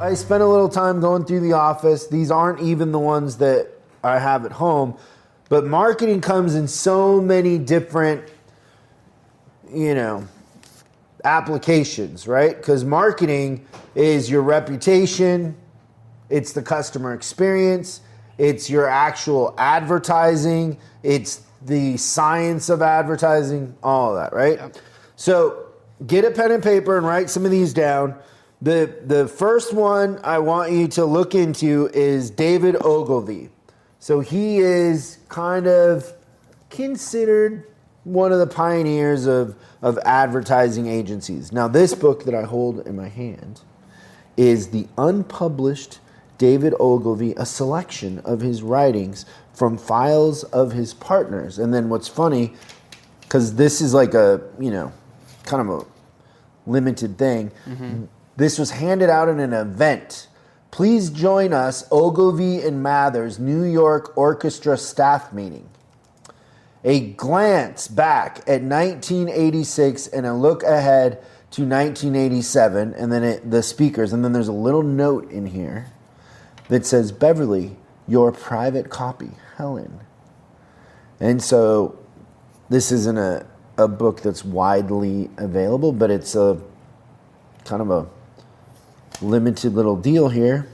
I spent a little time going through the office. These aren't even the ones that I have at home. But marketing comes in so many different, applications, right? Because marketing is your reputation, it's the customer experience, it's your actual advertising, it's the science of advertising, all of that, right? Yep. So get a pen and paper and write some of these down. The first one I want you to look into is David Ogilvy. So he is kind of considered one of the pioneers of advertising agencies. Now, this book that I hold in my hand is the unpublished David Ogilvy, a selection of his writings from files of his partners. And then what's funny, because this is like a, kind of a limited thing, this was handed out in an event. Please join us, Ogilvy and Mather's New York Orchestra staff meeting. A glance back at 1986 and a look ahead to 1987, and then the speakers, and then there's a little note in here that says, Beverly, your private copy, Helen. And so this isn't a book that's widely available, but it's a kind of a limited little deal here.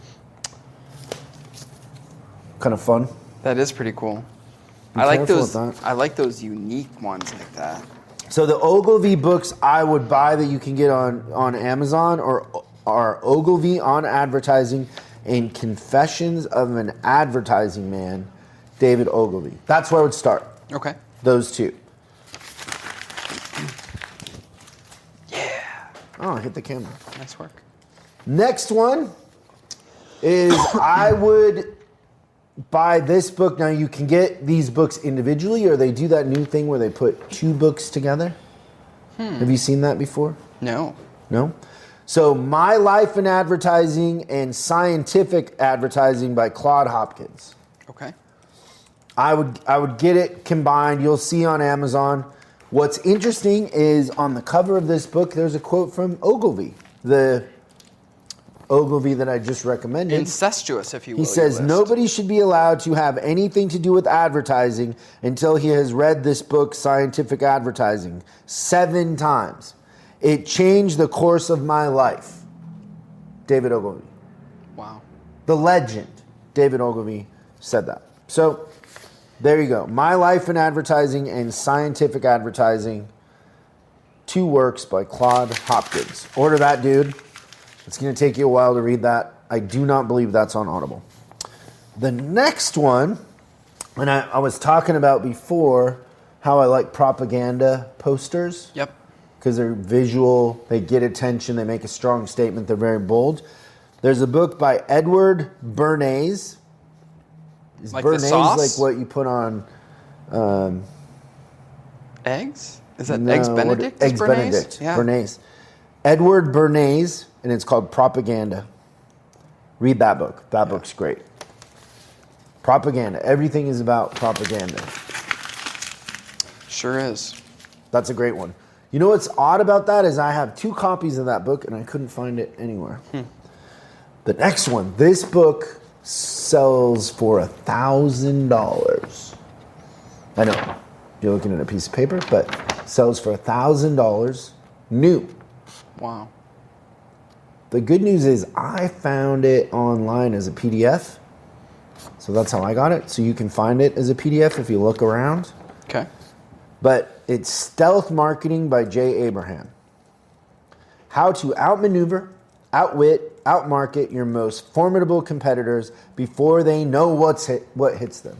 Kind of fun. That is pretty cool. I like those unique ones like that. So the Ogilvy books I would buy that you can get on Amazon are Ogilvy on Advertising and Confessions of an Advertising Man, David Ogilvy. That's where I would start. Okay. Those two. Yeah. Oh, I hit the camera. Nice work. Next one is I would buy this book. Now, you can get these books individually, or they do that new thing where they put two books together. Have you seen that before? No. No? So, My Life in Advertising and Scientific Advertising by Claude Hopkins. Okay. I would get it combined. You'll see on Amazon. What's interesting is on the cover of this book, there's a quote from Ogilvy, the Ogilvy that I just recommended. Incestuous, if you will. He says, nobody should be allowed to have anything to do with advertising until he has read this book, Scientific Advertising, 7 times. It changed the course of my life. David Ogilvy. Wow. The legend, David Ogilvy, said that. So, there you go. My Life in Advertising and Scientific Advertising. 2 works by Claude Hopkins. Order that, dude. It's going to take you a while to read that. I do not believe that's on Audible. The next one, and I was talking about before how I like propaganda posters. Yep. Because they're visual, they get attention, they make a strong statement, they're very bold. There's a book by Edward Bernays. Is like Bernays the sauce? like what you put on eggs? Is that Eggs Benedict? Eggs Bernays? Benedict. Yeah. Bernays. Edward Bernays, and it's called Propaganda. Read that book. That book's great. Propaganda. Everything is about propaganda. Sure is. That's a great one. You know what's odd about that is I have 2 copies of that book and I couldn't find it anywhere. The next one, this book sells for $1,000. I know, you're looking at a piece of paper, but sells for $1,000 new. Wow. The good news is I found it online as a PDF. So that's how I got it. So you can find it as a PDF if you look around. Okay. But it's Stealth Marketing by Jay Abraham. How to outmaneuver, outwit, outmarket your most formidable competitors before they know what hits them.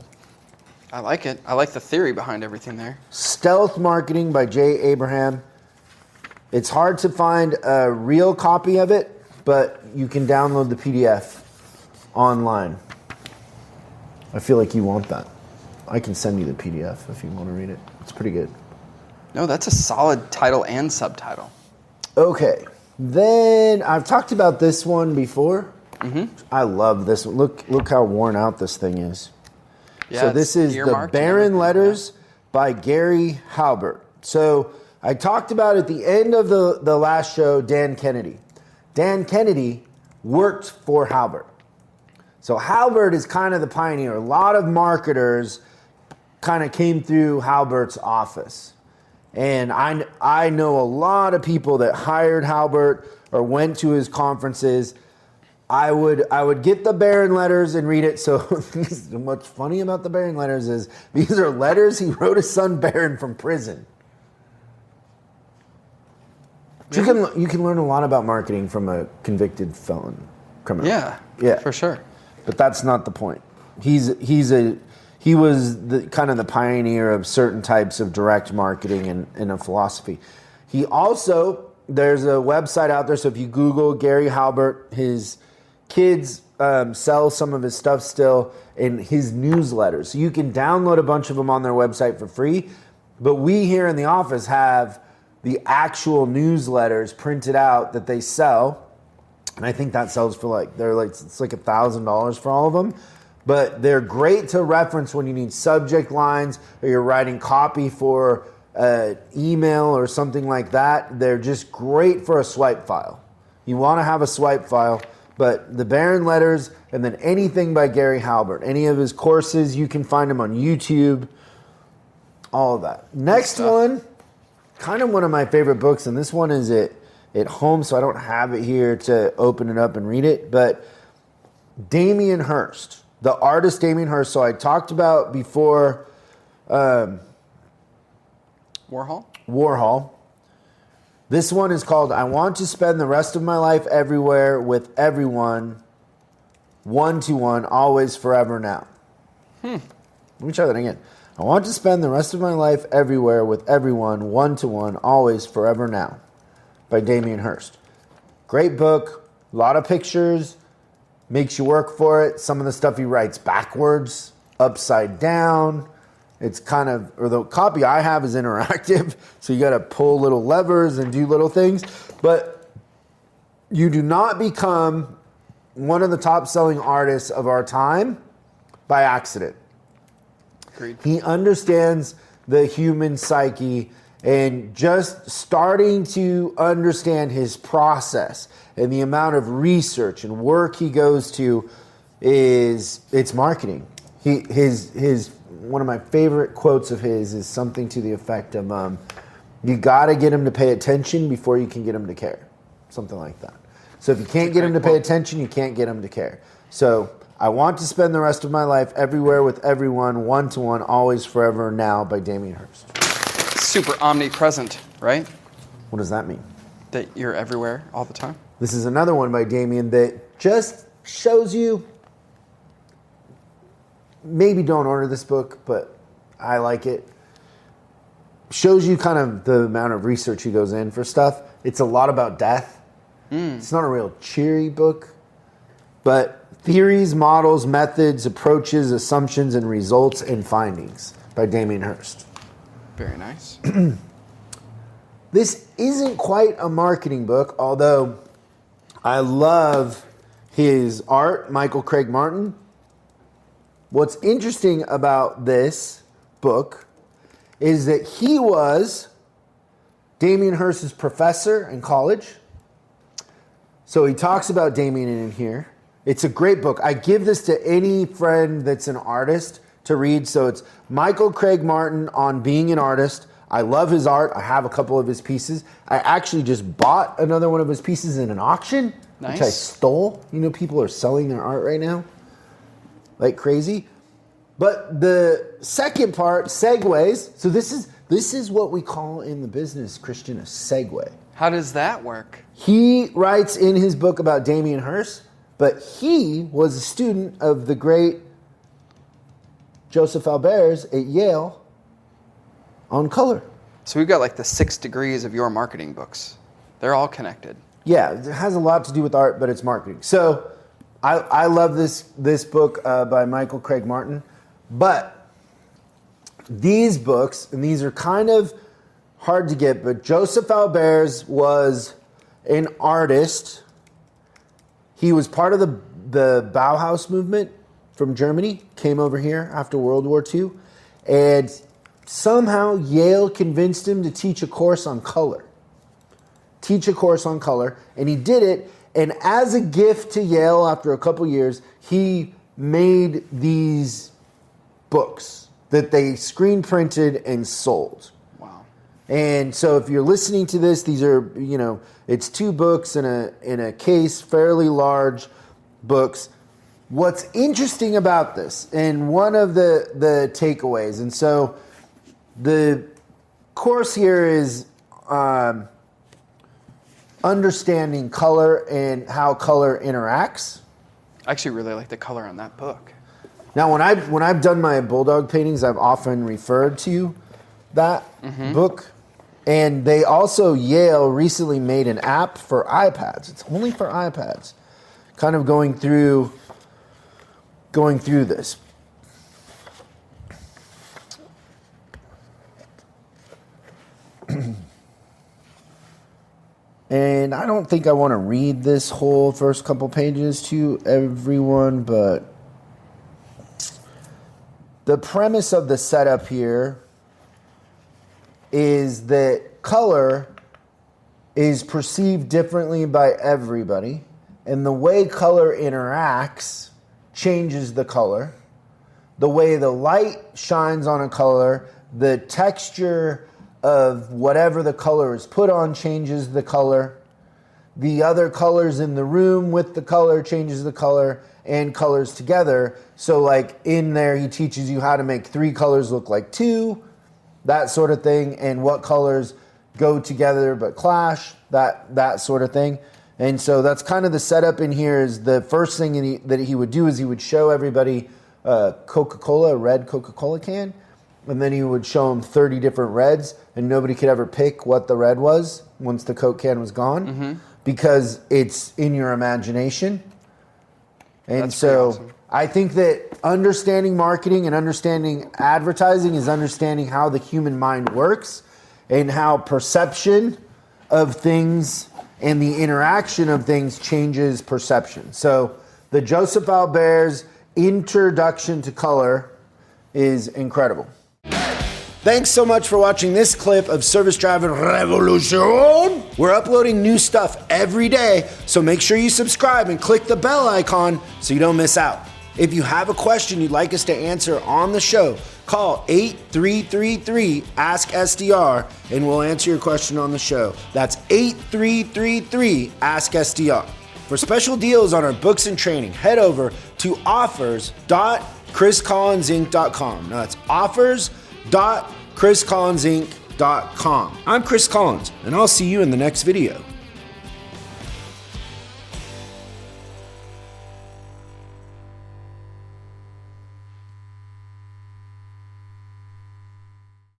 I like it. I like the theory behind everything there. Stealth Marketing by Jay Abraham. It's hard to find a real copy of it, but you can download the PDF online. I feel like you want that. I can send you the PDF if you want to read it. It's pretty good. No, that's a solid title and subtitle. Okay. Then I've talked about this one before. Mm-hmm. I love this one. Look how worn out this thing is. Yeah, so this is The Barren Letters by Gary Halbert. So I talked about at the end of the last show, Dan Kennedy. Dan Kennedy worked for Halbert. So Halbert is kind of the pioneer. A lot of marketers kind of came through Halbert's office. And I know a lot of people that hired Halbert or went to his conferences. I would get the Barron letters and read it. So what's funny about the Barron letters is these are letters he wrote his son Barron from prison. Really? You can learn a lot about marketing from a convicted felon criminal. Yeah, for sure. But that's not the point. He was the kind of the pioneer of certain types of direct marketing and a philosophy. He also, there's a website out there, so if you Google Gary Halbert, his kids sell some of his stuff still in his newsletters. So you can download a bunch of them on their website for free. But we here in the office have the actual newsletters printed out that they sell. And I think that sells for it's like $1,000 for all of them. But they're great to reference when you need subject lines or you're writing copy for email or something like that. They're just great for a swipe file. You want to have a swipe file, but the Barron letters and then anything by Gary Halbert, any of his courses, you can find them on YouTube, all of that. Next one, kind of one of my favorite books, and this one is at home, so I don't have it here to open it up and read it, but Damien Hurst. The artist Damien Hurst. So I talked about before Warhol. This one is called I Want to Spend the Rest of My Life Everywhere with Everyone, One-to-One, Always, Forever, Now. Let me try that again. I want to spend the rest of my life everywhere with everyone, One-to-One, Always, Forever, Now, by Damien Hurst. Great book, a lot of pictures. Makes you work for it. Some of the stuff he writes backwards, upside down. It's kind of, or the copy I have is interactive, so you got to pull little levers and do little things. But you do not become one of the top-selling artists of our time by accident. Agreed. He understands the human psyche, and just starting to understand his process and the amount of research and work he goes to it's marketing. His one of my favorite quotes of his is something to the effect of you got to get him to pay attention before you can get him to care. Something like that. So if you can't get him to pay attention, you can't get him to care. So I want to spend the rest of my life everywhere with everyone, one-to-one, always, forever, now, by Damien Hurst. Super omnipresent, right? What does that mean? That you're everywhere all the time. This is another one by Damien that just shows you, maybe don't order this book, but I like it. Shows you kind of the amount of research he goes in for stuff. It's a lot about death. It's not a real cheery book, but theories, models, methods, approaches, assumptions, and results and findings by Damien Hurst. Very nice. This isn't quite a marketing book, although I love his art, Michael Craig Martin. What's interesting about this book is that he was Damien Hirst's professor in college. So he talks about Damien in here. It's a great book. I give this to any friend that's an artist to read. So it's Michael Craig Martin on being an artist. I love his art. I have a couple of his pieces. I actually just bought another one of his pieces in an auction, which I stole. You know, people are selling their art right now like crazy. But the second part, segues. So this is what we call in the business, Christian, a segue. How does that work? He writes in his book about Damien Hurst, but he was a student of the great Joseph Albers at Yale on color. So we've got like the 6 degrees of your marketing books. They're all connected. Yeah, it has a lot to do with art, but it's marketing. So I love this book by Michael Craig Martin. But these books, and these are kind of hard to get, but Joseph Albers was an artist. He was part of the Bauhaus movement from Germany, came over here after World War II, and somehow Yale convinced him to teach a course on color. And he did it, And as a gift to Yale, after a couple years, he made these books that they screen printed and sold. Wow. And so if you're listening to this, these are, it's 2 books in a case, fairly large books. What's interesting about this, and one of the takeaways, and so the course here is understanding color and how color interacts. I actually really like the color on that book. Now, when I've done my bulldog paintings, I've often referred to that book. And they also, Yale recently made an app for iPads. It's only for iPads. Kind of going through this. And I don't think I want to read this whole first couple pages to everyone, but the premise of the setup here is that color is perceived differently by everybody, and the way color interacts changes the color. The way the light shines on a color, the texture of whatever the color is put on changes the color. The other colors in the room with the color changes the color, and colors together. So like in there, he teaches you how to make 3 colors look like 2, that sort of thing, and what colors go together but clash, that sort of thing. And so that's kind of the setup in here. Is the first thing that he would do is he would show everybody Coca-Cola, a red Coca-Cola can, and then he would show them 30 different reds, and nobody could ever pick what the red was once the Coke can was gone, because it's in your imagination. And that's so awesome. I think that understanding marketing and understanding advertising is understanding how the human mind works and how perception of things and the interaction of things changes perception. So the Joseph Albert's introduction to color is incredible. Thanks so much for watching this clip of Service Driving Revolution. We're uploading new stuff every day, so make sure you subscribe and click the bell icon so you don't miss out. If you have a question you'd like us to answer on the show, call 8333-ASK-SDR and we'll answer your question on the show. That's 8333-ASK-SDR. For special deals on our books and training, head over to offers.chriscollinsinc.com. Now that's offers.chriscollinsinc.com. I'm Chris Collins, and I'll see you in the next video.